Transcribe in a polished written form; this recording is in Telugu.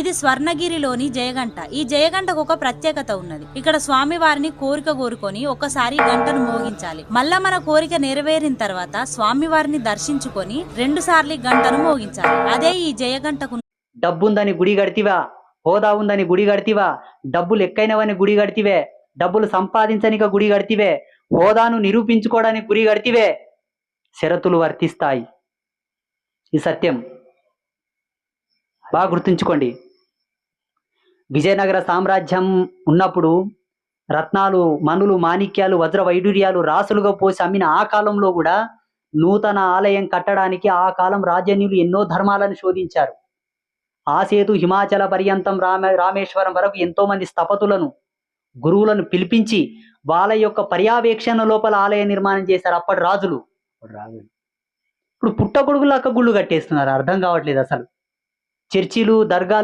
ఇది స్వర్ణగిరిలోని జయగంట. ఈ జయగంటకు ఒక ప్రత్యేకత ఉన్నది. ఇక్కడ స్వామి వారిని కోరిక కోరుకొని ఒకసారి గంటను మోగించాలి. మళ్ళా మన కోరిక నెరవేరిన తర్వాత స్వామి వారిని దర్శించుకొని 2 సార్లు గంటను మోగించాలి. అదే ఈ జయగంటకు. డబ్బుందని గుడి కడితివా, హోదా ఉందని గుడి కడితివా, డబ్బులు ఎక్కైనవని గుడి కడితివే, డబ్బులు సంపాదించనిక గుడి కడితివే, హోదాను నిరూపించుకోవడానికి గుడి కడితివే, షరతులు వర్తిస్తాయి. ఈ సత్యం బాగా గుర్తుంచుకోండి. విజయనగర సామ్రాజ్యం ఉన్నప్పుడు రత్నాలు, మనులు, మాణిక్యాలు, వజ్ర వైడూర్యాలు రాసులుగా పోసి అమ్మిన ఆ కాలంలో కూడా నూతన ఆలయం కట్టడానికి ఆ కాలం రాజన్యులు ఎన్నో ధర్మాలను శోధించారు. ఆ సేతు హిమాచల పర్యంతం రామేశ్వరం వరకు ఎంతో మంది స్థపతులను, గురువులను పిలిపించి వాళ్ళ యొక్క పర్యవేక్షణ లోపల ఆలయ నిర్మాణం చేశారు అప్పటి రాజులు. ఇప్పుడు పుట్టగొడుగులాక గుళ్ళు కట్టేస్తున్నారు. అర్థం కావట్లేదు అసలు. చర్చిలు, దర్గాలు